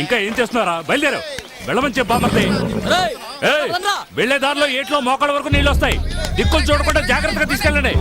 ఇంకా ఏం చేస్తున్నారా? బయలుదేరు, వెళ్ళమని చెప్పామర్ది. వెళ్లే దారిలో ఏట్లో మోకాళ్ళ వరకు నీళ్ళు వస్తాయి. దిక్కులు చూడకుండా జాగ్రత్తగా తీసుకెళ్ళండి.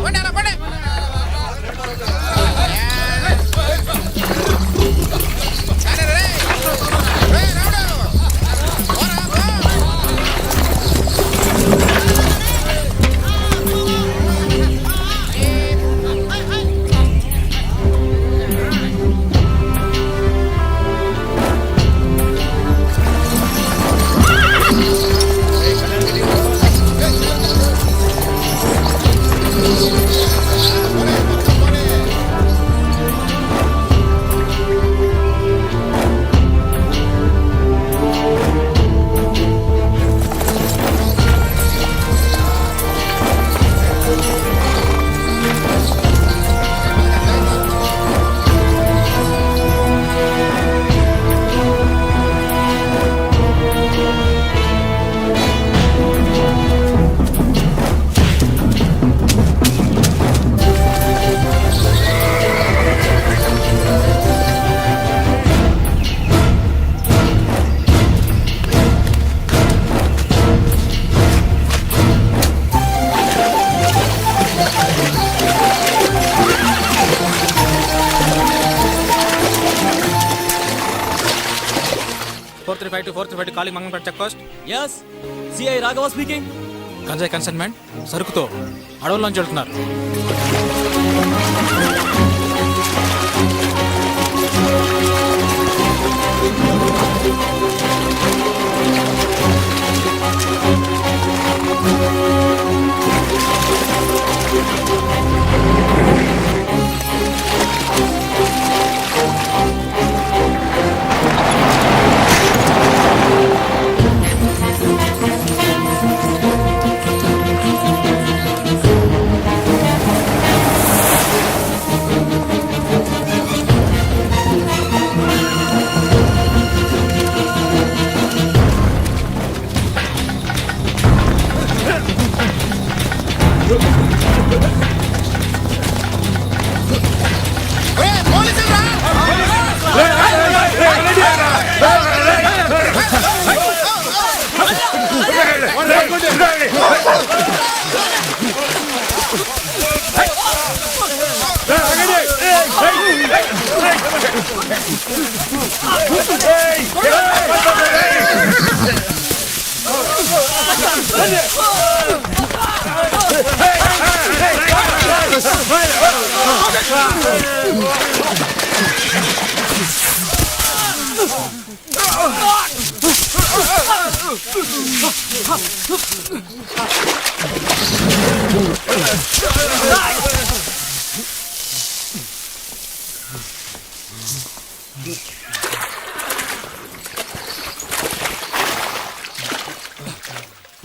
calling Mangalpet check post. Yes, CI Raghava speaking. Kanjai consignment సరుకుతో అడవుల్లోంచి వెళ్తున్నారు.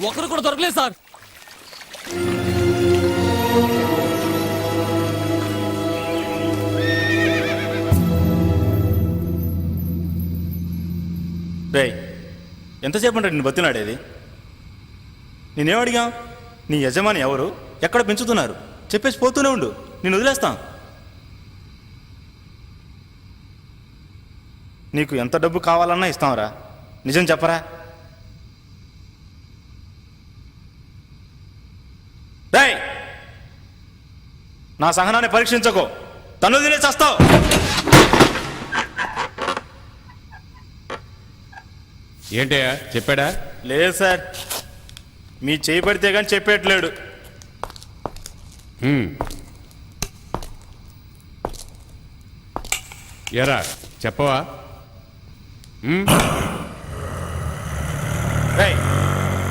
ఒకరు కూడా దొరకలేదు సార్. రేయ్, ఎంతసేపు అంటే నిన్ను బతిలాడేది? నేనేం అడిగా? నీ యజమాని ఎవరు, ఎక్కడ పెంచుతున్నారు చెప్పేసి పోతూనే ఉండు, నేను వదిలేస్తాం. నీకు ఎంత డబ్బు కావాలన్నా ఇస్తాంరా, నిజం చెప్పరా? రేయ్, నా సహనాన్ని పరీక్షించకో, తను తినే చేస్తావు. ఏంటయ్యా, చెప్పాడా? లేదు సార్, మీ చేయి పడితే కానీ చెప్పేట్లేడు. ఎరా చెప్పవా? రేయ్,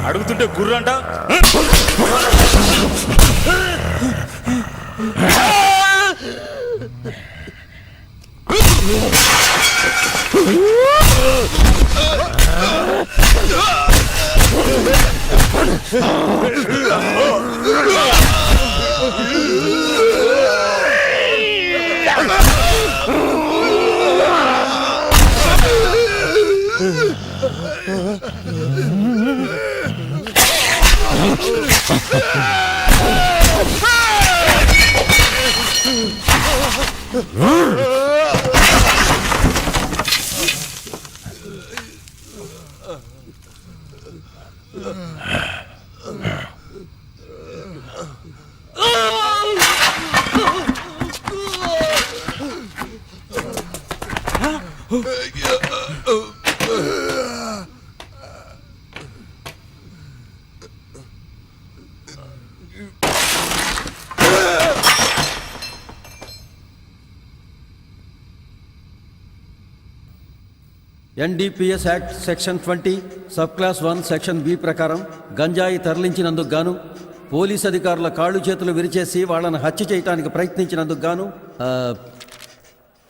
అడుగుతుంటే గుర్రు అంట. NDPS act section 20 sub clause 1 section B ప్రకారం గంజాయి తరలించినందుకు గాను పోలీస్ అధికారుల కాళ్ళు చేతులు విరిచేసి వాళ్ళని హత్య చేయడానికి ప్రయత్నించినందుకు గాను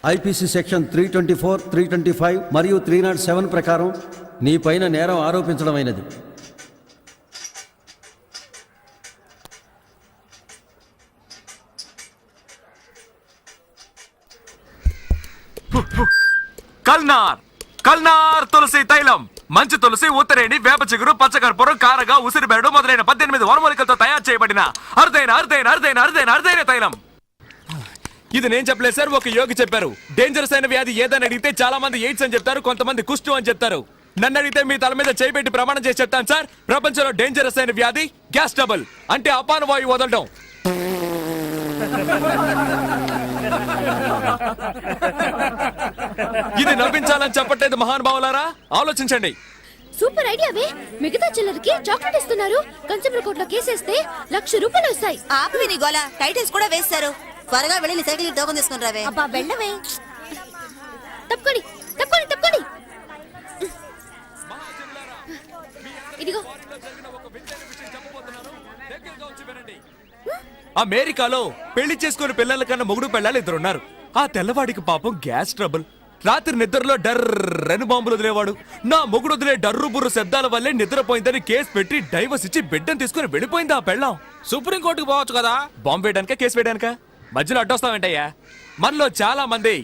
ఐపీసీ సెక్షన్ 324, 325 మరియు 307 ప్రకారం నీ పైన నేరం ఆరోపించడమైనది. కల్నార్ తులసి తైలం, మంచి తులసి, ఉత్తరేణి, వేప చిగురు, పచ్చకర్పూరం, కారగా, ఉసిరిబెరడు మొదలైన 18 వనమూలికలతో తయారు చేయబడిన అరుదైన తైలం. ఇది నేను చెప్పలేదు సార్, ఒక యోగి చెప్పారు. డేంజరస్ అయిన వ్యాధి ఏదని అడిగితే చాలా మంది ఎయిడ్స్ అని చెప్తారు, కొంతమంది కుష్టు అని చెప్తారు. నన్ను అడిగితే మీ తల మీద చేయిబెట్టి ప్రమాణం చేసి చెప్తాను సార్, ప్రపంచంలో డేంజరస్ అయిన వ్యాధి గ్యాస్ ట్రబుల్, అంటే అపాన వాయువు వదలడం. ఇది నవ్వించాలని చెప్పట్లేదు మహానుభావులారా, ఆలోచించండి. సూపర్ ఐడియావే. మిగతా చిల్లరకి చాక్లెట్ ఇస్తున్నారు. కన్స్యూమర్ కోర్టులో కేసేస్తే ₹1,00,000 వస్తాయి. ఆపి నీ గోల. టైటిల్స్ కూడా వేస్తారు. త్వరగా వెళ్ళి నీ సైకిల్ టోకన్ తీసుకుని రావే. అబ్బా వెళ్ళవే. తప్పుకోండి తప్పుకోండి తప్పుకోండి. ఇదిగో. అమెరికాలో పెళ్లి చేసుకుని పిల్లల కన్నా మొగుడు పెళ్ళాలి ఇద్దరున్నారు. ఆ తెల్లవాడికి పాపం గ్యాస్ ట్రబుల్. రాత్రి నిద్రలో డర్రని బాంబులు వదిలేవాడు. నా మొగుడు వదిలే డర్రు బుర్రు శబ్దాల వల్లే నిద్రపోయిందని కేసు పెట్టి డైవర్స్ ఇచ్చి బిడ్డను తీసుకుని వెళ్ళిపోయింది ఆ పెళ్ళాం. సుప్రీంకోర్టుకు పోవచ్చు కదా. బాంబు వేయడానిక, కేసు వేయడానిక? మధ్యలో అడ్డొస్తావేంటయ్యా? మనలో చాలా మంది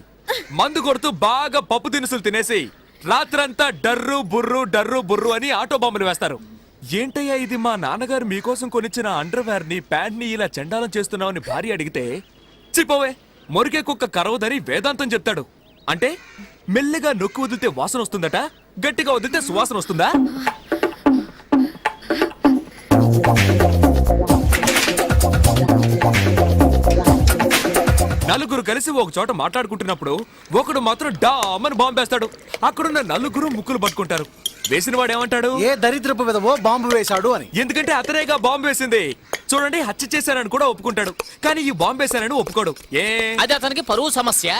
మందు కొడుతూ బాగా పప్పు దినుసులు తినేసి రాత్రంతా డర్రు బుర్రు అని ఆటో బాంబులు వేస్తారు. ఏంటయ్యా ఇది, మా నాన్నగారు మీకోసం కొనిచ్చిన అండర్వేర్ ని, ప్యాంట్ ని ఇలా చండాలం చేస్తున్నావని భార్య అడిగితే, చిపోవే మొరికే కుక్క కరవదని వేదాంతం చెప్తాడు. అంటే మెల్లగా నొక్కి వదిలితే వాసన వస్తుందట, గట్టిగా వదిలితే సువాసన వస్తుందా? నలుగురు కలిసి ఒక చోట మాట్లాడుకుంటున్నప్పుడు ఒకడు మాత్రం డామని బాంబు వేస్తాడు. అక్కడున్న నలుగురు ముక్కులు పట్టుకుంటారు. వేసిన వాడు ఏమంటాడు? ఏ దరిద్రపు విధవో బాంబు వేశాడు అని. ఎందుకంటే అతనేగా బాంబు వేసింది. చూడండి, హత్య చేశానని కూడా ఒప్పుకుంటాడు, కానీ ఈ బాంబు వేశానని ఒప్పుకోడు. అది అతనికి పరువు సమస్య.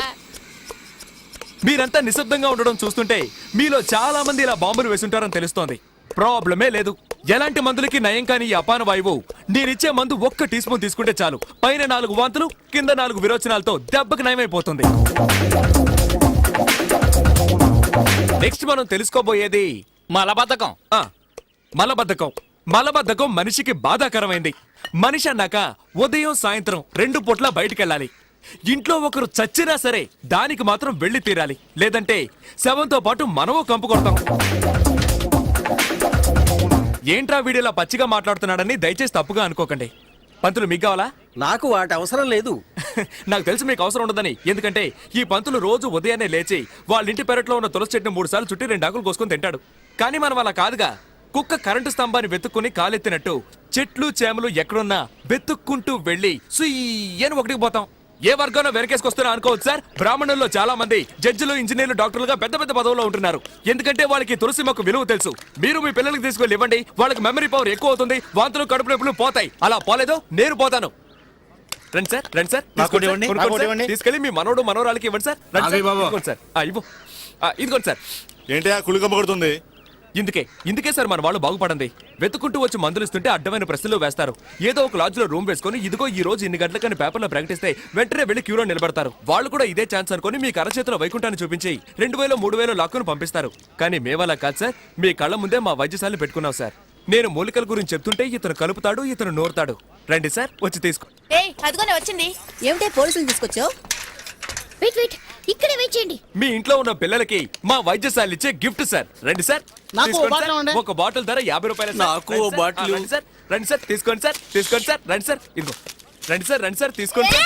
మీరంతా నిశ్శబ్దంగా ఉండడం చూస్తుంటే మీలో చాలా మంది ఇలా బాంబులు వేసుంటారని తెలుస్తోంది. ప్రాబ్లమే లేదు. ఎలాంటి మందులకి నయం కాని ఈ అపాన వాయువు నేనిచ్చే మందు 1 టీ స్పూన్ తీసుకుంటే చాలు. పైన 4 వాంతులు, కింద 4 విరోచనాలతో దెబ్బకి నయమైపోతుంది. నెక్స్ట్ మనం తెలుసుకోబోయేది మలబద్ధకం. మలబద్ధకం మనిషికి బాధాకరమైంది. మనిషి అన్నాక ఉదయం సాయంత్రం 2 పూట్ల బయటికెళ్ళాలి. ఇంట్లో ఒకరు చచ్చినా సరే దానికి మాత్రం వెళ్లి తీరాలి, లేదంటే శవంతో పాటు మనము కంపు కొడతాం. ఏంట్రా వీడిలా పచ్చిగా మాట్లాడుతున్నాడని దయచేసి తప్పుగా అనుకోకండి. పంతులు మీకు కావాలా? నాకు వాటి అవసరం లేదు. నాకు తెలుసు మీకు అవసరం ఉండదని. ఎందుకంటే ఈ పంతులు రోజు ఉదయాన్నే లేచి వాళ్ళ ఇంటి పెరట్లో ఉన్న తులసి చెట్టును 3 సార్లు చుట్టి 2 ఆకులు కోసుకొని తింటాడు. కానీ మనం అలా కాదుగా. కుక్క కరెంటు స్తంభాన్ని వెతుక్కుని కాలెత్తినట్టు చెట్లు చేమలు ఎక్కడున్నా వెతుక్కుంటూ వెళ్లి సుయ్యని ఒకటికి పోతాం. ఏ వర్గంలో వెనకేసుకొస్తున్నా అనుకోవచ్చు సార్. బ్రాహ్మణుల్లో చాలా మంది జడ్జిలు, ఇంజనీర్లు, డాక్టర్లుగా పెద్ద పెద్ద పదవుల్లో ఉంటున్నారు. ఎందుకంటే వాళ్ళకి తులసి మొక్క విలువ తెలుసు. మీరు మీ పిల్లలకి తీసుకెళ్ళి ఇవ్వండి, వాళ్ళకి మెమరీ పవర్ ఎక్కువ అవుతుంది, వాంతులు కడుపు నొప్పులు పోతాయి. అలా పోలేదో నేను పోతాను. రండి సార్, రండి సార్, తీసుకెళ్ళి మీ మనోడు మనోరాలకి ఇవ్వండి సార్. ఇదిగోండి సార్, ఇదిగోండి సార్. ఏంటి కుళ్ళుకమ్మ కొడుతుంది? ఇందుకే సార్ మన వాళ్ళు బాగుపడండి. వెతుకుంటూ వచ్చి మందులు ఇస్తుంటే అడ్డమైన ప్రశ్నలు వేస్తారు. ఏదో ఒక లాడ్జ్ లో రూమ్ వేసుకొని ఇదిగో ఈ రోజు ఇన్ని గంటలకని పేపర్లో ప్రకటిస్తే వెంటనే వెళ్లి క్యూలో నిలబడతారు. వాళ్ళు కూడా ఇదే ఛాన్స్ అనుకుని మీకు అరచేతిలో వైకుంఠాన్ని చూపించి 2000, 3000 లాక్కును పంపిస్తారు. కానీ మేవలా కాదు సార్, మీ కళ్ళ ముందే మా వైద్యశాలను పెట్టుకున్నాం సార్. నేను మూలికల గురించి చెప్తుంటే ఇతను కలుపుతాడు, ఇతను నోరుతాడు. రండి సార్, వచ్చి తీసుకో. అదిగోనే వచ్చింది. ఏమిటే పోలీసులు తీసుకొచ్చావు? వెయిట్ ఇక్కడే వెయిట్ చేయండి. మీ ఇంట్లో ఉన్న పిల్లలకి మా వైద్యశాల ఇచ్చే గిఫ్ట్ సార్. రండి సార్, ఒక బాటిల్ ధర 50 రూపాయలు. నాకు బాటిల్. రండి సార్, తీసుకోండి సార్, తీసుకోండి సార్. రండి సార్, ఇదిగో. రండి సార్, తీసుకోండి సార్.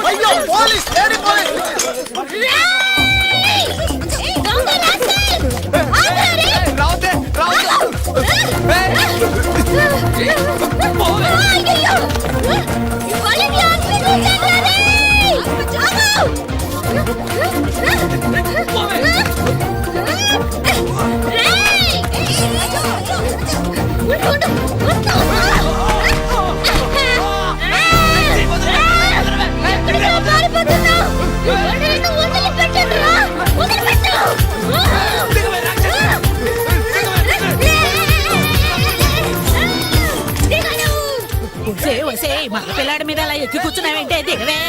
అయ్యో పోలీస్ లేడీ పోలీస్ రావతే మగ పిల్లాడి మీద అలా ఎక్కి కూర్చున్నావేంటే దిగవే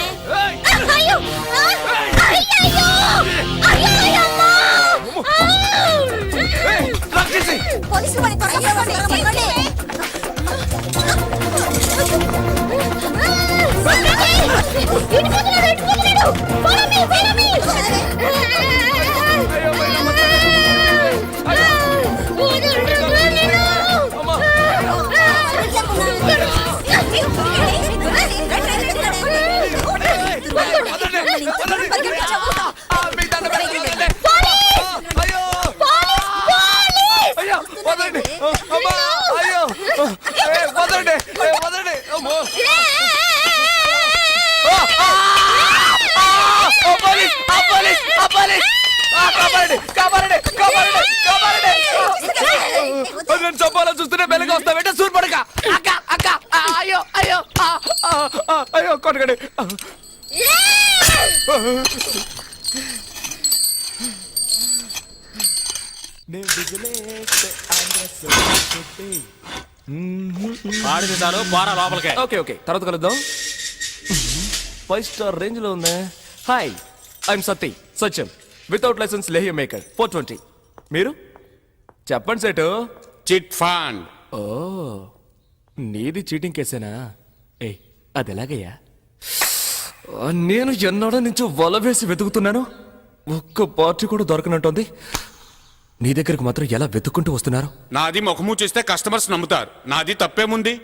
నేను చంపాలని చూస్తుంటే మెల్లగా వస్తావేంటే సూర్పడక అక్క అక్క అయ్యో అయ్యో అయ్యో కొనగడి ఆడితే చాలు పోరా లోపలికే. ఓకే ఓకే తర్వాత కలుద్దాం 5 స్టార్ రేంజ్ లో ఉందా hi I'm Satyam without license లేహ్య మేకర్ 420 మీరు చెప్పండి సేటు చిట్ ఫండ్. ఓ నీది చీటింగ్ కేసేనా ఏ అది ఎలాగయ్యా నేను ఎన్నాడో నుంచో వల వేసి వెతుకుతున్నాను ఒక్క పార్టీ కూడా దొరకనంటోంది నీ దగ్గరకు మాత్రం ఎలా వెతుక్కుంటూ వస్తున్నారు నాది ముఖము చూస్తే కస్టమర్స్ నమ్ముతారు, నాది తప్పేముంది?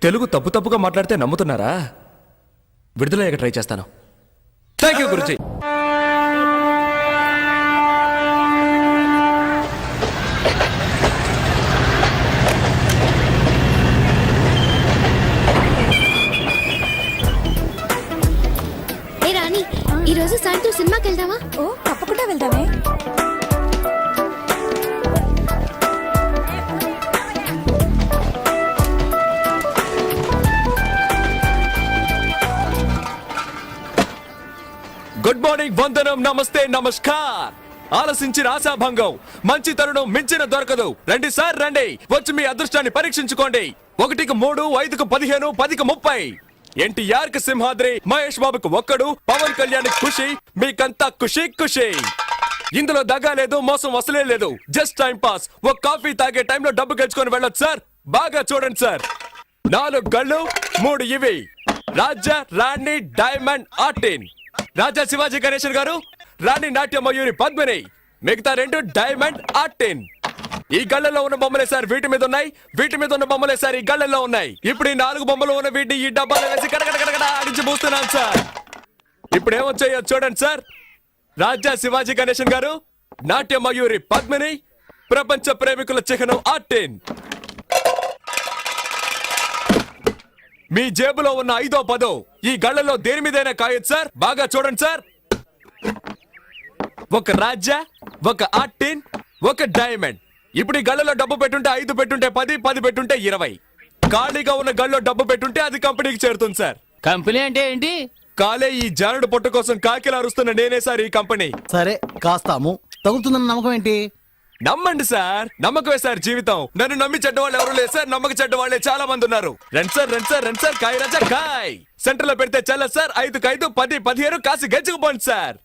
తెలుగు తప్పుగా మాట్లాడితే నమ్ముతున్నారా విడుదలయ్యాక ట్రై చేస్తాను థ్యాంక్ యూ గురుజీ రాణి ఈ రోజు సాయంత్రం సినిమాకి వెళ్దామా? ఓ తప్పకుండా వెళ్దామే గుడ్ మార్నింగ్ వందనం నమస్తే నమస్కార్ ఆలసించిన ఆశాభంగం మంచి తరుణం మించిన దొరకదు రండి సార్ రండి వచ్చి మీ అదృష్టాన్ని పరీక్షించుకోండి 1కి 3 5కి 15 10కి 30 ఎన్టీఆర్ కి సింహాద్రి మహేష్ బాబుకు ఒక్కడు పవన్ కళ్యాణ్ ఖుషి మీకంతా ఖుషి ఖుషి ఇందులో దగా లేదు మోసం అసలే లేదు జస్ట్ టైం పాస్ ఒక కాఫీ తాగే టైంలో డబ్బు గెలుచుకొని వెళ్ళొచ్చు సార్ బాగా చూడండి సార్ 4 గళ్ళు 3 ఇవి రాజా రాణి డైమండ్ ఆర్టిన్ రాజా శివాజీ గణేశన్ గారు రాణి నాట్య మయూరి పద్మిని మిగతా 2 డైమండ్ ఆర్టిన్ ఈ గళ్ళల్లో ఉన్న బొమ్మలే సార్ వీటి మీద ఉన్నాయి వీటి మీద ఉన్న బొమ్మలే సార్ ఈ గళ్ళల్లో ఉన్నాయి ఇప్పుడు ఈ 4 బొమ్మలు ఉన్న వీటిని ఈ డబ్బాలో వేసి కడకడ ఆడించి పూస్తున్నాను సార్ ఇప్పుడు ఏమొచ్చాయో చూడండి సార్ రాజా శివాజీ గణేశన్ గారు నాట్య మయూరి పద్మిని ప్రపంచ ప్రేమికుల చిహ్నం ఆర్టిన్ మీ జేబులో ఉన్న 5ో 10 ఈ గళ్ళలో దేని మీదైనా కాయొచ్చు సార్ బాగా చూడండి సార్ ఒక రాజా ఒక ఆర్టిన్ ఒక డైమండ్ ఇప్పుడు ఈ గళ్ళలో డబ్బు పెట్టుంటే 5 పెట్టుంటే 10 10 పెట్టుంటే 20 ఖాళీగా ఉన్న గళ్ళలో డబ్బు పెట్టుంటే అది కంపెనీకి చేరుతుంది సార్ కంపెనీ అంటే ఏంటి? కాలే ఈ జానుడు పొట్ట కోసం కాకిలా అరుస్తున్న నేనే సార్ ఈ కంపెనీ సరే కాస్తాము తగులుతుందన్న నమ్మకం ఏంటి? నమ్మండి సార్ నమ్మకమే సార్ జీవితం నన్ను నమ్మి చెడ్డవాళ్ళు ఎవరు లేదు సార్ నమ్మక చెడ్డవాళ్లే చాలా మంది ఉన్నారు రండి సార్ కాయ్ రాజా కాయ్ సెంటర్ లో పెడితే చల్ల సార్ 5కి 5 10 15 కాసి గెలుచుకుపోండి సార్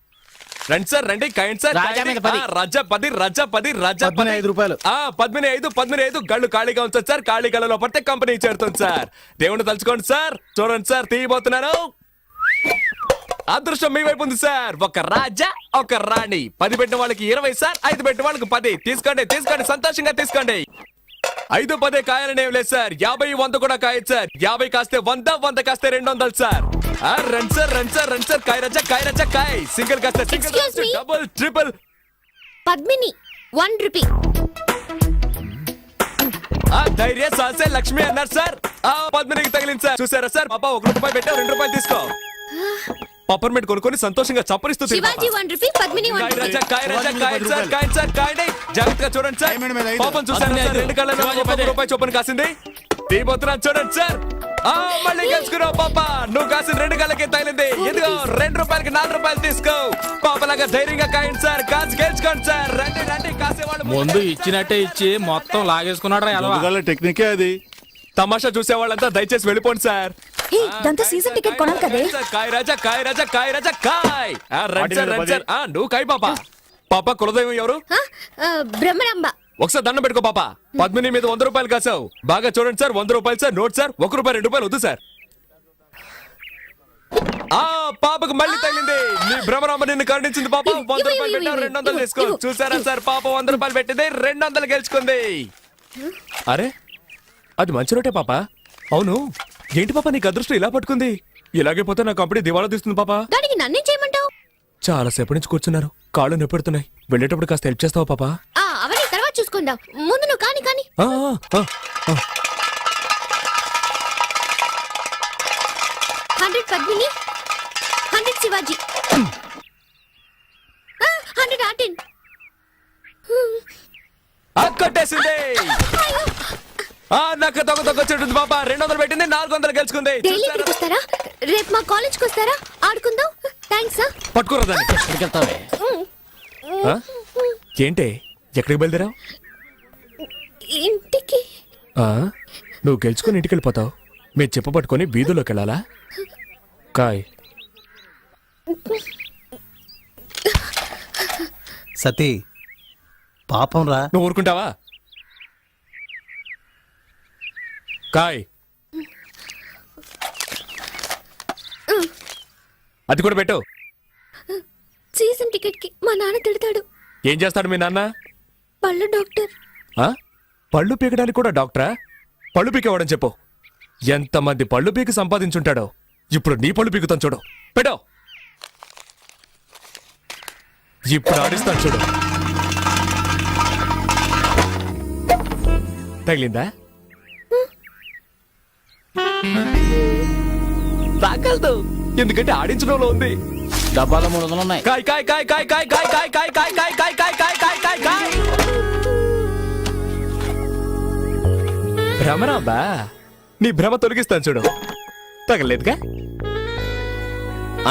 రండి సార్ రండి కాయండి సార్ రాజా మీద 10. రాజా 10 రాజా 10 రాజా 15 రూపాయలు. 15 గళ్ళు ఖాళీగా ఉంచండి సార్ ఖాళీ గళ్ళలో పడితే కంపెనీ చేరుతుంది సార్ దేవుని తలుచుకోండి సార్ చూడండి సార్ తీయబోతున్నాను అదృష్టం మీ వైపు ఉంది సార్ ఒక రాజా ఒక రాణి 10 పెట్టిన వాళ్ళకి 20 సార్ 5 పెట్టిన వాళ్ళకి 10 తీసుకోండి సంతోషంగా తీసుకోండి 5 10 కాయాలనేం లేదు సార్. 50 100 కూడా కాయచ్చు సార్. 50 కాస్తే 100, 100 కాస్తే 200 sir. Run sir, run sir, run sir. కాయ రచ్చ, కాయ రచ్చ, కాయ. సింగిల్ కాస్తే single, Excuse me? Double, triple. Padmini 1 rupee. ధైర్య సాసే లక్ష్మి అన్నారు సార్. పద్మినికి తగిలింది సార్. చూసారా సార్, పాప 1 రూపాయి పెట్టావు, 2 రూపాయలు తీసుకో. పప్పర్మెంట్ కొనుక్కొని సంతోషంగా చప్పరిస్తూ తిను పాప. శివాజీ 1 రూపీ, పద్మిని 1 కాయ రూపీ. రచ్చ, కాయ రచ్చ, కాయ సార్, కాయ సార్, కాయనే. జాగ్రత్తగా చూడండి సార్. పాపం చూసారా సార్, 2 కళ్ళలో 1 రూపాయి చొప్పున కాసింది. తీబోతున్నాను చూడండి సార్. మళ్ళీ గెలుచుకున్నావు పాప. నువ్వు కాసిన 2 కళ్ళకి తగిలింది. ఇదిగో 2 రూపాయలకి 4 రూపాయలు తీసుకో. పాపలాగా ధైర్యంగా కాయండి సార్. కాసు గెలుచుకోండి సార్. రండి రండి, కాసేవాళ్ళు ముందు ఇచ్చినట్టే ఇచ్చి మొత్తం లాగేసుకున్నాడు ఎలా టెక్నికే అది. తమాషా చూసే వాళ్ళంతా దయచేసి వెళ్ళిపోండి సార్. దాంతో సీజన్ టికెట్ కొనాలి కదే. కాయ రాజా, కాయ రాజా, కాయ రాజా, కాయ్. రండి సార్, రండి సార్. నువ్వు కాయ పాప. పాప కులదైవం ఎవరు? బ్రహ్మరాంబ. ఒకసారి దండం పెట్టుకో పాప. పద్మిని మీద 100 రూపాయలు కాసావు. బాగా చూడండి సార్. 100 రూపాయలు సార్. Note sir. 1 రూపాయి 2 రూపాయలు వద్దు సార్. పాపకు మళ్ళీ తగిలింది. నీ భ్రమరాంబ నిన్ను కరుణించింది పాప. 100 రూపాయలు పెట్టావు, 200 తీసుకో. చూసారా సార్, పాప 100 రూపాయలు పెట్టింది, 200 గెలుచుకుంది. అరే, అది మంచి నోటే పాప. అవును, ఏంటి పాప నీకు అదృష్టం ఇలా పట్టుకుంది? ఇలాగే పోతే నా కంపెనీ దివాలా తీస్తుంది పాప. దానికి నన్నేం చేయమంటావు? చాలా సేపటి నుంచి కూర్చున్నారు, కాళ్ళు నొప్పెడుతున్నాయి. వెళ్ళేటప్పుడు కాస్త హెల్ప్ చేస్తావా పాప? అవన్నీ తర్వాత చూసుకుందాం. ముందు నువ్వు కాని కాని. 100 పద్మిని, 100 శివాజీ, 100 ఆర్టిన్. కొట్టేసింది. నాకు దొంగ చెట్టుంది పాప. 200 పెట్టింది, 400 గెలుచుకుంది. డైలీ ఇక్కడికి వస్తారా? రేపు మా కాలేజ్కి వస్తారా? ఆడుకుందాం. థ్యాంక్స్. పట్టుకోరా దాన్ని. ఏంటే, ఎక్కడికి బయలుదేరావు? ఇంటికి. నువ్వు గెలుచుకుని ఇంటికి వెళ్ళిపోతావు. మీరు చెప్ప పట్టుకొని వీధుల్లోకి వెళ్ళాలా? కాయ్. సతీ పాపం రా. నువ్వు ఊరుకుంటావా? కాయ్. అది కూడా పెట్టు. సీజన్ టికెట్ కి మా నాన్న తిడతాడు. ఏం చేస్తాడు మీ నాన్న? పళ్ళు డాక్టర్. పళ్ళు పీకడానికి కూడా డాక్టరా? పళ్ళు పీకేవాడని చెప్పు. ఎంతమంది పళ్ళు పీకి సంపాదించుంటాడో. ఇప్పుడు నీ పళ్ళు పీకుతాను చూడు. పెట్టో. ఇప్పుడు ఆడిస్తాను చూడు. తగిలిందా? తాకలదు, ఎందుకంటే ఆడించడంలో ఉంది. డబ్బాలో 300 ఉన్నాయి. కాయ్ కాయ్ కాయ్ కాయ్ కాయ్ కాయ్ కాయ్ కాయ్ కాయ్ కాయ్ కాయ్ కాయ్ కాయ్ కాయ్ కాయ్ కాయ్. భ్రమరాంబా, నీ భ్రమ తొలగిస్తాను చూడు. తగలేదుగా?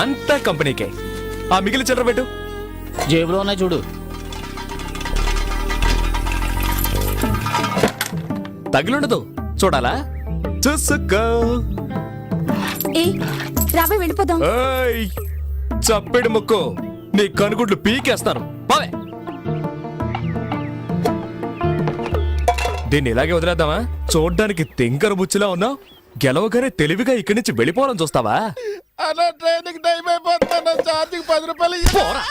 అంతా కంపెనీకే. మిగిలిన చిల్లర పెట్టు. జేబులో ఉన్నాయి చూడు. తగిలుండదు, చూడాలా? చూసుకో. రాబోయ్ వెళ్ళిపోదాం. చప్పెడు ముక్కు, నీ కనుగుడ్లు పీకేస్తాను. బావే, దీన్ని ఇలాగే వదిలేద్దామా? చూడ్డానికి తింకర బుచ్చిలా ఉన్నావు. గెలవగానే తెలివిగా ఇక్కడి నుంచి వెళ్ళిపోవాలని చూస్తావా? పోరా.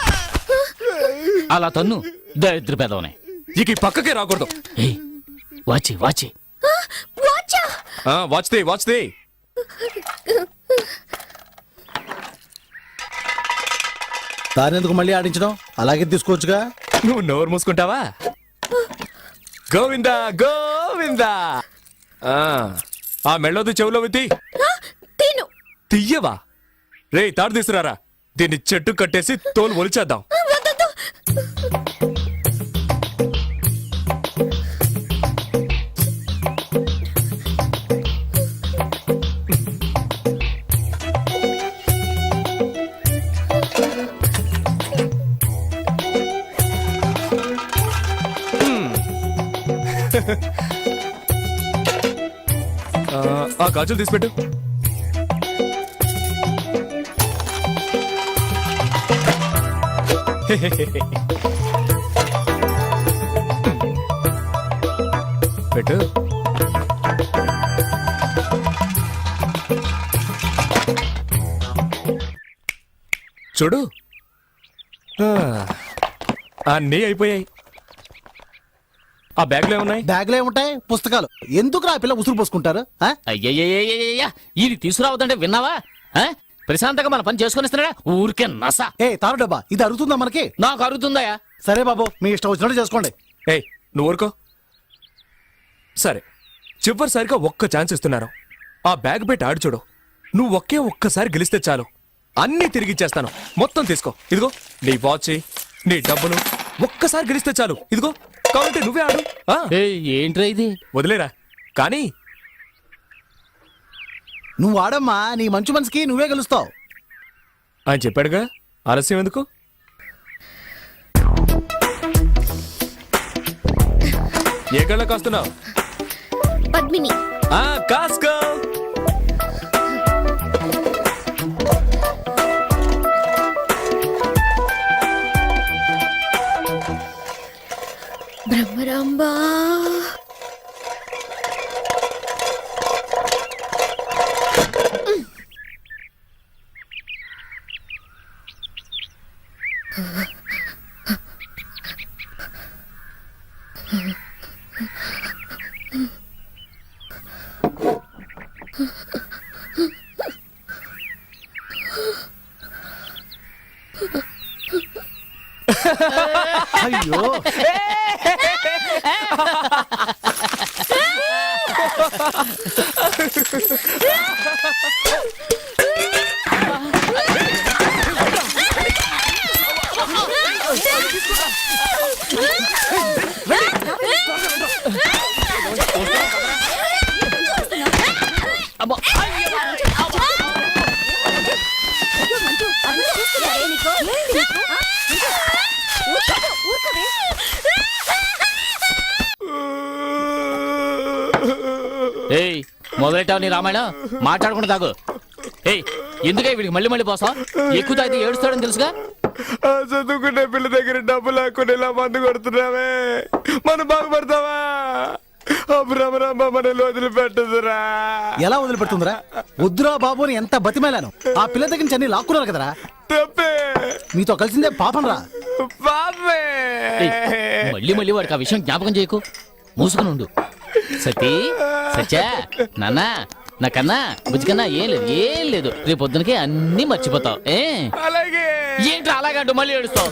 అలా తన్ను, దరిద్ర పెదవనే. ఇక ఈ పక్కకే రాకూడదు. వాచి వాచి. వాచ్ది వాచ్ది. దానెందుకు మళ్ళీ ఆడించడం? అలాగే తీసుకోవచ్చుగా. నువ్వు నోరు మూసుకుంటావా? గోవిందా గోవిందా. మెళ్ళొద్దు, చెవులో విత్తి. తీయవా? రే, తాడు తీసుకురారా. దీన్ని చెట్టు కట్టేసి తోలు ఒలిచేద్దాం. గాజులు తీసిపెట్టు. పెట్టు. చూడు, అన్నీ అయిపోయాయి. ఆ బ్యాగ్ లో ఏమున్నాయి? బ్యాగ్లో ఏముంటాయి? పుస్తకాలు. ఎందుకు ఆ పిల్ల ఉసురు పోసుకుంటారు ఆ? అయ్యయ్యయ్యయ్యయ్యా ఇది తీసుకురావద్దంటే విన్నావా ఆ? ప్రశాంతంగా మన పని చేసుకొని ఇస్తున్నాడా ఊరికే నస. ఏ తారు డబ్బా, ఇది అరుగుతుందా మనకి? నాకు అరుగుతుందయా. సరే బాబు, మీ ఇష్టం వచ్చినట్టు చేసుకోండి. ఏయ్ నువ్వు ఊరుకో. సరే చివరిసారిగా ఒక్క ఛాన్స్ ఇస్తున్నాను. ఆ బ్యాగ్ పెట్టి ఆడు చూడు. నువ్వు ఒక్కసారి గెలిస్తే చాలు, అన్నీ తిరిగిచ్చేస్తాను. మొత్తం తీసుకో. ఇదిగో నీ వాచ్, నీ డబ్బులు. ఒక్కసారి గెలిస్తే చాలు. ఇదిగో కావాలంటే నువ్వే ఆడు. ఆ, ఏంట్రా ఇది? వదిలేరా. కానీ నువ్వు ఆడమ్మా, నీ మంచు మనసుకి నువ్వే గెలుస్తావు. ఆయన చెప్పాడుగా, ఆలస్యం ఎందుకు? ఏ గళ్ళ కాస్తున్నావు? పద్మిని. కాస్కో. బ్రహ్మరాంబా. అయ్యో అబ్బో, ఏయ్ మొదలెట్టావు నీ రామాయణం. మాట్లాడకుండా తాగు. ఏయ్ ఎందుకే వీడికి మళ్ళీ మళ్ళీ పోసా? ఎక్కువ తాగితే ఏడుస్తాడని తెలుసుగా. చదువుకునే పిల్ల దగ్గర డబ్బు లేకుండా ఇలా మందు కొడుతున్నావే, మనం బాగుపడతావా? మనల్ని వదిలిపెట్టదురా. ఎలా వదిలిపెడుతుందిరా? వద్దురా బాబు అని ఎంత బతిమేలాను. ఆ పిల్ల దగ్గర నుంచి అన్ని లాక్కున్నారు కదరా. తప్పే. మీతో కలిసిందే పాపం రా. పాపే. ఏయ్, మళ్ళీ మళ్ళీ వాడికి ఆ విషయం జ్ఞాపకం చేయకు. మూసుకుని ఉండు. సతీ సత్యా నాన్న నాకన్నా బుజ్జికన్నా ఏం లేదు రేపు పొద్దునకే అన్ని మర్చిపోతావు. అలాగే. ఏంట్రా అలాగంటూ మళ్ళీ ఏడుస్తావు?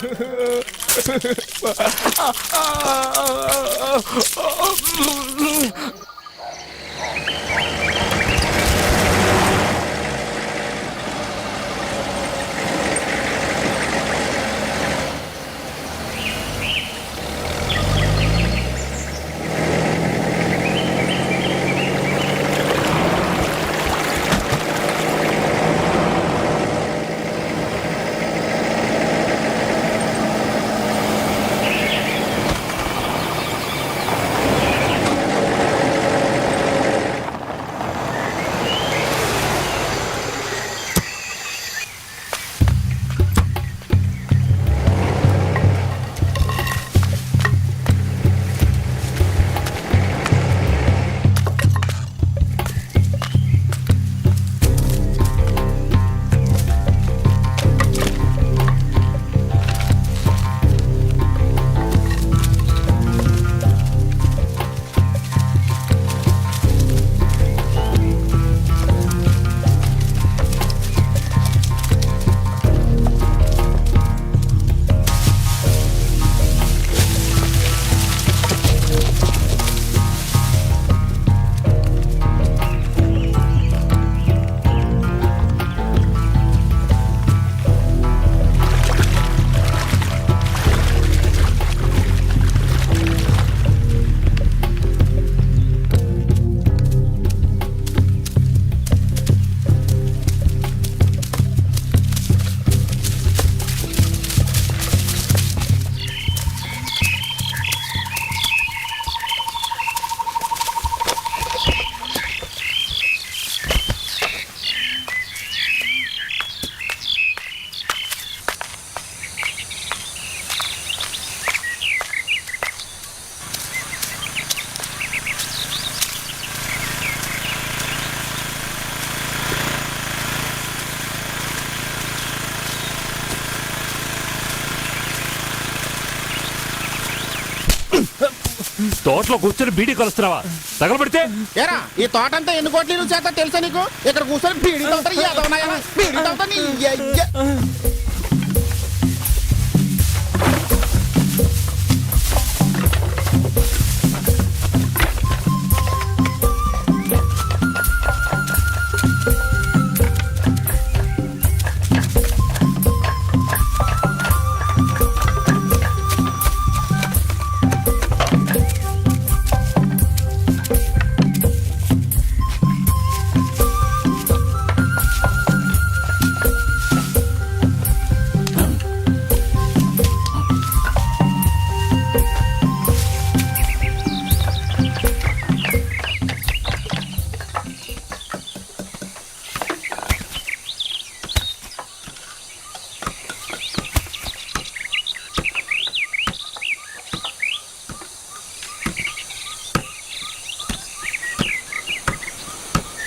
తోటలో కూర్చొని బీడీ కలుస్తున్నావా? తగలబడితే ఏరా ఈ తోట అంతా ఎన్ని కోట్లు చేత తెలుసా నీకు? ఇక్కడ కూర్చొని బీడీ తోటలు ఏదవునాయా? బీడీ తోట నీ అయ్య.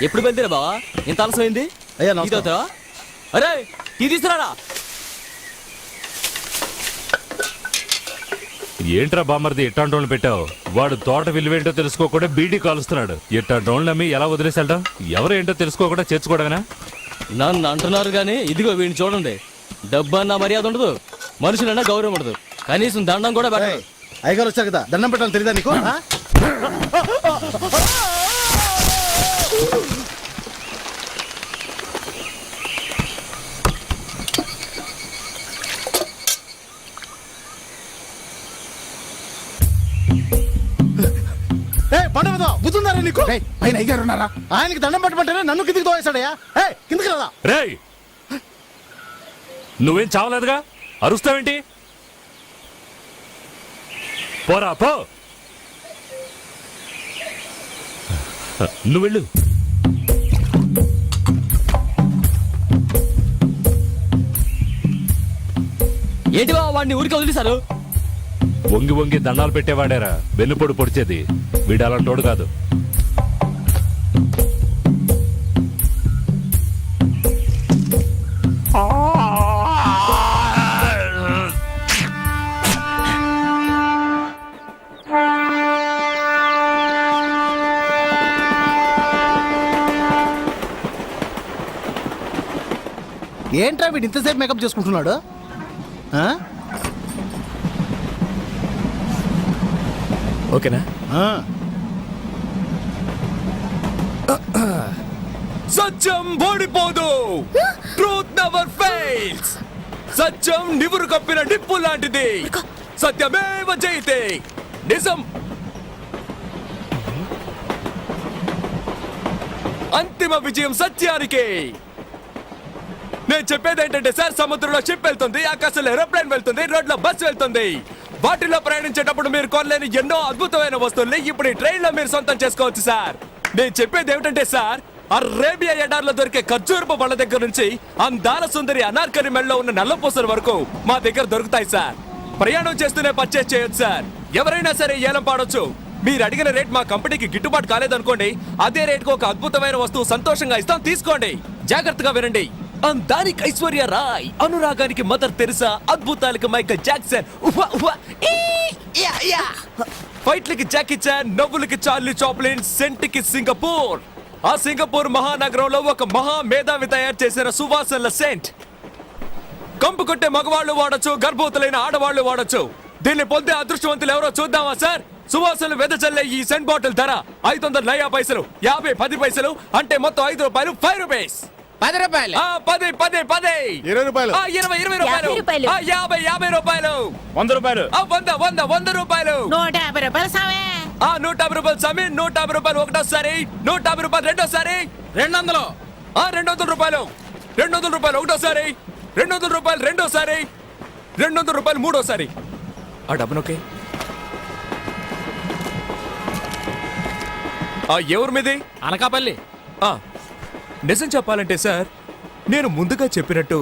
ఎప్పుడు బయలుదేరా బావా? ఇంత ఆలస్యమైంది. అయ్యా నమస్కారం. అరే ఇది తీసుకురారా. ఏంట్రా బామర్ది ఇట్టాంటోళ్ళు పెట్టావు? వాడు తోట విలువేంటో తెలుసుకోకుండా బీడీ కాలుస్తున్నాడు. ఇట్టాంటోళ్ళు నమ్మి ఎలా వదిలేసాడటం? ఎవరు ఏంటో తెలుసుకోకుండా చేర్చుకోవడమేనా? నన్ను అంటున్నారు కానీ ఇదిగో వీడిని చూడండి. డబ్బు అన్న మర్యాద ఉండదు, మనుషులన్నా గౌరవం ఉండదు, కనీసం దండం కూడా పెట్టదు. అయ్యగారు వచ్చారు కదా, దండం పెట్టాలని తెలియదా నీకు? ఆ? బుద్ధుందారా నీకు? పైన అయ్యగారు ఉన్నారా? ఆయనకి దండం పెట్టమంటేనే నన్ను కిందికి తోవేశాడయ్యా. కిందికి రాదా? రేయ్, నువ్వేం చావలేదుగా, అరుస్తావేంటి? పోరా పో. నువ్వు వెళ్ళు. ఏంటి బావ వాడిని ఊరికి వదిలేశారు? వంగి వంగి దండాలు పెట్టేవాడేరా వెన్నుపొడి పొడిచేది. వీడు అలాంటోడు కాదు. ఏంట్రా వీడు ఇంతసేపు మేకప్ చేసుకుంటున్నాడు? ఆ? ఓకేనా? ఆ. సత్యం ఓడిపోదు. Truth never fails. సత్యం నివురు కప్పిన నిప్పు లాంటిది. సత్యమేవ జయతే. నిజం అంతిమ విజయం సత్యానికి. నేను చెప్పేది ఏంటంటే సార్, సముద్రంలో షిప్ వెళ్తుంది, ఆకాశంలో ఏరోప్లేన్ వెళ్తుంది, రోడ్లో బస్సు వెళ్తుంది. వాటిలో ప్రయాణించేటప్పుడు మీరు కొనలేని ఎన్నో అద్భుతమైన వస్తువుల్ని ఇప్పుడు ఈ ట్రైన్ లో మీరు సొంతం చేసుకోవచ్చు సార్. నేను చెప్పేది ఏమిటంటే సార్, అరేబియా ఎడార్లో దొరికే ఖర్జూరపు పళ్ళ దగ్గర నుంచి అందాల సుందరి అనార్కలి మెడలో ఉన్న నల్లపూసల వరకు మా దగ్గర దొరుకుతాయి సార్. ప్రయాణం చేస్తూనే పర్చేస్ చేయొచ్చు సార్. ఎవరైనా సరే ఏలం పాడొచ్చు. మీరు అడిగిన రేట్ మా కంపెనీకి గిట్టుబాటు కాలేదనుకోండి, అదే రేటుకు ఒక అద్భుతమైన వస్తువు సంతోషంగా ఇస్తాం, తీసుకోండి. జాగ్రత్తగా వినండి. అందానికి ఐశ్వర్య రాయ్, అనురాగానికి మదర్ తెరిసా, అద్భుతాలకి మైకేల్ జాక్సన్, ఫైట్లకి జాకీ చాన్, నవ్వులకి చార్లీ చాప్లిన్, సెంట్కి సింగపూర్. ఆ సింగపూర్ మహానగరంలో ఒక మహా మేధావి తయారు చేసిన సువాసనల సెంట్. కంపు కొట్టే మగవాళ్ళు వాడచ్చు, గర్భవతులైన ఆడవాళ్లు వాడచ్చు. దీన్ని పొందే అదృష్టవంతులు ఎవరో చూద్దామా సార్? సువాసనలు వెదజల్లే ఈ సెంట్ బాటిల్ ధర 500 పైసలు, 50 10 పైసలు, అంటే మొత్తం 5 రూపాయలు, 5 రూపీస్. 10 రూపాయలు, 10 10 10, 20 రూపాయలు, 20 20 రూపాయలు, 50 50 రూపాయలు, 100 రూపాయలు, 100 100 100 రూపాయలు, 150 రూపాయలు సామే. 150 రూపాయలు సామి, 150 రూపాయలు ఒకటోసారి, 150 రూపాయలు రెండోసారి, 200, 200 రూపాయలు, 200 రూపాయలు ఒకటోసారి, 200 రూపాయలు రెండోసారి, 200 రూపాయలు మూడోసారి. ఆ డబ్బునొకే ఎవరి మీది? అనకాపల్లి. నిజం చెప్పాలంటే సార్, నేను ముందుగా చెప్పినట్టు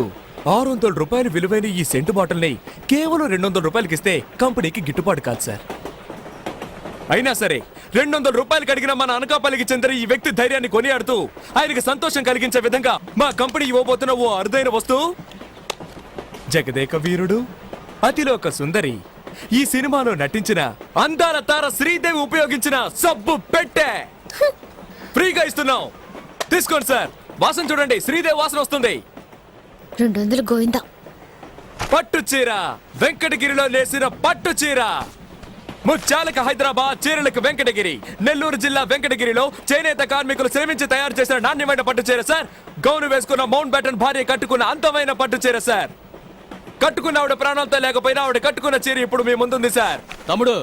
600 రూపాయలు విలువైన ఈ సెంటు బాటిల్ని కేవలం 200 రూపాయలకి ఇస్తే కంపెనీకి గిట్టుబాటు కాదు సార్. అయినా సరే 200 రూపాయలకి అడిగిన మన అనకాపల్లికి చెందిన ఈ వ్యక్తి ధైర్యాన్ని కొనియాడుతూ ఆయనకి సంతోషం కలిగించే విధంగా మా కంపెనీ ఇవ్వబోతున్న ఓ అరుదైన వస్తువు, జగదేక వీరుడు, అతిలోక సుందరి, ఈ సినిమాలో నటించిన అందాల తార శ్రీదేవి ఉపయోగించిన సబ్బు పెట్టే ఫ్రీగా ఇస్తున్నాం. తీసుకోండి సార్. వాసన చూడండి, శ్రీదేవి వాసన వస్తుంది. 200 గోవిందా. పట్టు చీర, వెంకటగిరిలో నేసిన పట్టు చీర. ముత్యాలకు హైదరాబాద్, చీరలకు వెంకటగిరి. నెల్లూరు జిల్లా వెంకటగిరిలో చేనేత కార్మికులు శ్రమించి తయారు చేసిన నాణ్యమైన పట్టు చీర సార్. గౌను వేసుకున్న మౌంట్ బ్యాటన్ భార్య కట్టుకున్న అందమైన పట్టు చీర సార్. కట్టుకున్న ఆవిడ ప్రాణాలతో లేకపోయినా ఆవిడ కట్టుకున్న చీర ఇప్పుడు మీ ముందుంది సార్. తమ్ముడు,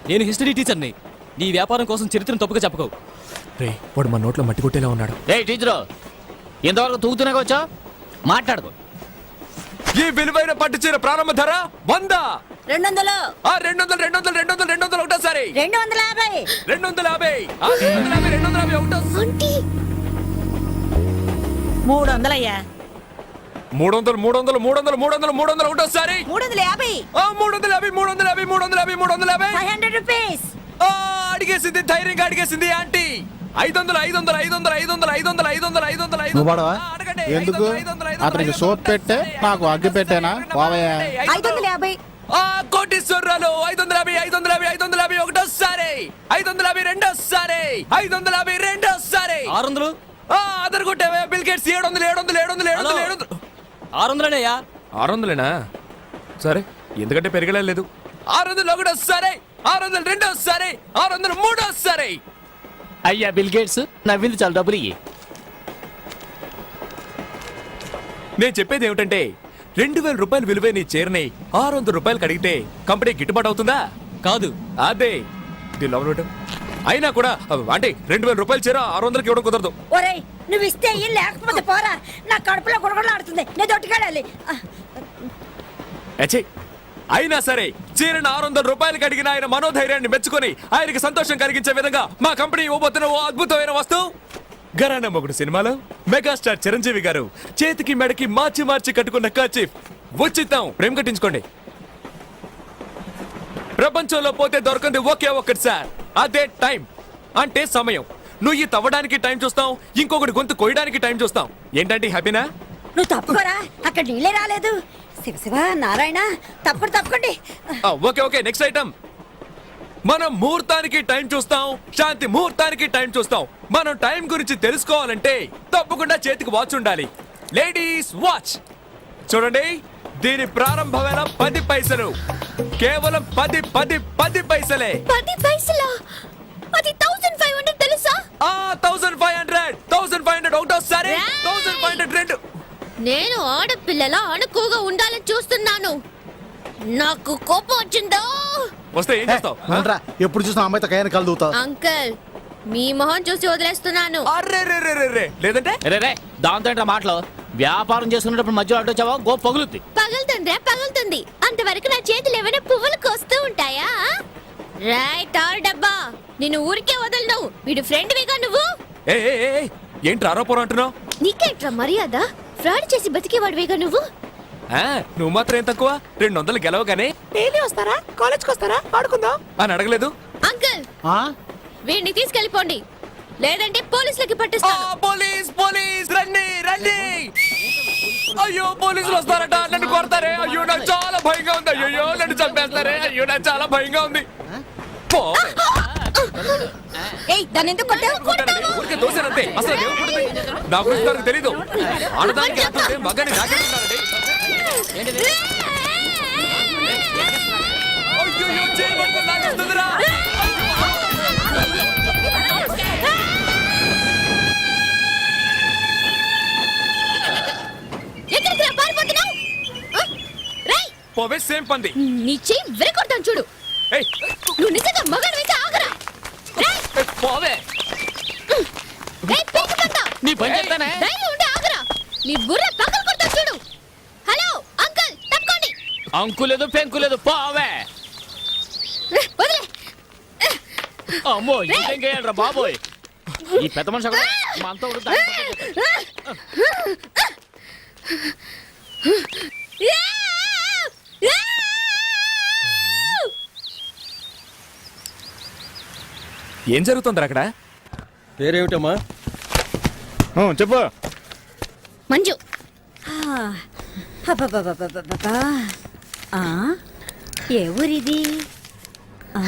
నేను హిస్టరీ టీచర్ని. నీ వ్యాపారం కోసం చరిత్రను తప్పుగా చెప్పకు. రే, వాడు మన నోట్లో మట్టి కొట్టేలా ఉన్నాడు. రే టీచరు, ఇంతవరకు తూగుతూనే వచ్చా మాట్లాడుకో. ఈ విలువైన పట్టు చీర ప్రారంభ ధర 100. 200. 200 ఒకటోసారి. 250. 250. 250 ఒకటోసారి. ఆంటీ 300 అయ్యా. 300 ఒకటోసారి. 350. 350. 500 రూపీస్. అడిగేసింది, ధైర్యంగా అడిగేసింది ఆంటీ. 500. నువ్వు పడవా? ఎందుకు? అతనికి సోప్ పెట్టే నాకు అగ్గి పెట్టేనా? పోవయ్యా. 550. కోటీశ్వరరాలు. 550 ఒకటోసారి. 550 రెండోసారి. 550 రెండోసారి. 600. అదర్ కొట్టావే బిల్ గేట్స్. 700. 600నేయా? 600లేనా? సరే, ఎందుకంటే పెరగలేదు. 600 ఒకటోసారి. 600 రెండోసారి. 600 మూడోసారి. అయ్యా బిల్ గేట్స్, నవ్వింది చాలా డబ్బులు ఇయ్యి. నేను చెప్పేది ఏమిటంటే 2000 రూపాయలు విలువైన ఈ చీరని 600 రూపాయలకి అడిగితే కంపెనీ గిట్టుబాటు అవుతుందా? కాదు. అదే దీని లోపల పెట్టు. అయినా కూడా అంటే 2000 రూపాయల చీర 600కి ఇవ్వడం కుదరదు. ఒరేయ్, నువ్వు ఇస్తే ఇయ్యి, లేకపోతే పోరా. నా కడుపులో గుడగడలాడుతుంది. నేను దొట్టుకెళ్ళాలి. అచ్చే, అయినా సరే చీరను 600 రూపాయలకి అడిగిన ఆయన మనోధైర్యాన్ని మెచ్చుకొని ఆయనకి సంతోషం కలిగించే విధంగా మా కంపెనీ ఇవ్వబోతున్న ఓ అద్భుతమైన వస్తువు. గరానా మొగుడు సినిమాలో మెగాస్టార్ చిరంజీవి గారు చేతికి మెడకి మార్చి కట్టుకున్న కర్చీఫ్ ఉచితం. ప్రేమ కట్టించుకోండి. ప్రపంచంలో పోతే దొరకంది ఒకే ఒక్కటి సార్, అదే టైం. అంటే సమయం. నువ్వు ఈ తవ్వడానికి టైం చూస్తాం, ఇంకొకటి గొంతు కొయ్యడానికి టైం చూస్తాం. ఏంటంటే హ్యాపీనా? నువ్వు తప్పుకోరా, అక్కడ నీళ్ళే రాలేదు. శివ నారాయణ, తప్పకండి. Okay, next item. మనం ముహూర్తానికి టైం చూస్తాం, శాంతి ముహూర్తానికి టైం చూస్తాం. మనం టైం గురించి తెలుసుకోవాలంటే తప్పకుండా చేతికి వాచ్ ఉండాలి. లేడీస్ వాచ్ చూడండి. దీని ప్రారంభ వేళ 10 పైసలు. కేవలం 10 పైసలే. 10 పైసలా? అది 1500 తెలుసా? 1500 ఒకటోసారి. 1500 రెండు. నేను ఆడపిల్లల అణుకుగా ఉండాలని చూస్తున్నాను. నాకు కోపం వచ్చిందో. వస్తే ఏం చేస్తావు? ఎప్పుడు చూసిన అమ్మాయితో కయ్యాన్ని కలుదుతావు. అంకుల్, మీ మొహం చూసి వదిలేస్తున్నాను. అర్రే లేదంటే రే దాంతో ఏంట్రా మాటలు? వ్యాపారం చేసుకునేటప్పుడు మధ్యలో అడ్డొచ్చావా గోప పగులుద్ది. పగులుతుంది. అంతవరకు నా చేతులు ఏమైనా పువ్వులు కోస్తూ ఉంటాయా? రైట్ ఆర్ డబ్బా, నిన్ను ఊరికే వదలను. వీడు ఫ్రెండ్ వేగా నువ్వు. ఏంటి ఆరోపణ అంటున్నావు? నీకేంట్రా మర్యాద? ఫ్రాడ్ చేసి బతికేవాడివేగా నువ్వు. నువ్వు మాత్రం ఏం తక్కువ? 200 గెలవగానే డైలీ వస్తారా? కాలేజ్కి వస్తారా? ఆడుకుందాం అని అడగలేదు. అంకుల్, వీడిని తీసుకెళ్ళిపోండి, లేదంటే పోలీసులకి పట్టిస్తాను. పోలీస్ రండి. అయ్యో, పోలీసులు వస్తారట. నన్ను కొడతారే. అయ్యో, నాకు చాలా భయంగా ఉంది. అయ్యో, నన్ను చంపేస్తారే. అయ్యో, నాకు చాలా భయంగా ఉంది. దాన్ని ఎందుకు కొట్టావు? ఊరికే దోశానంతే. అసలు దేవుడు పుట్టింది. నా గురించి నాకు తెలీదు. ఆడదానికి ఎంతుంటే మగాని నాకే ఉంటారండి. అయ్యో, చేయి పట్టుకొని లాగేస్తుందిరా. ఎక్కడికి రా పారిపోతున్నావు? పోవే, సేమ్ పంది. నీ చెయ్యి విరగొడతాను చూడు. ఏయ్, నువ్వు నిజంగా మగాడివైతే ఆగరా. పోవే. నీ పని చెప్తానే. ధైర్యం ఉంటే ఆగరా. నీ బుర్ర పగలు కొడతా చూడు. హలో అంకుల్, తప్పుకోండి. అంకులేదు పెంకులేదు, పోవే. వదిలే. అమ్మో, ఇంకేంట్రా బాబోయ్, ఈ పెద్ద మనిషి కూడా మనతో ఉంటుంది. ఏం జరుగుతుంది అక్కడ? పేరేమిటమ్మా? చెప్పు. మంజు. ఏ ఊరిది ఆ?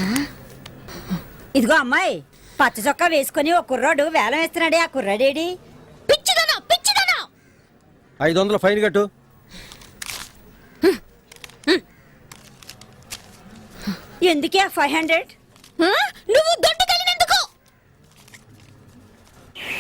ఇదిగో అమ్మాయి, పచ్చ చొక్కా వేసుకుని ఒక కుర్రాడు వేలం వేస్తున్నాడే, ఆ కుర్రాడేడి? పిచ్చిదనా పిచ్చిదనా 500 ఫైన్ కట్టు. ఎందుకే 500?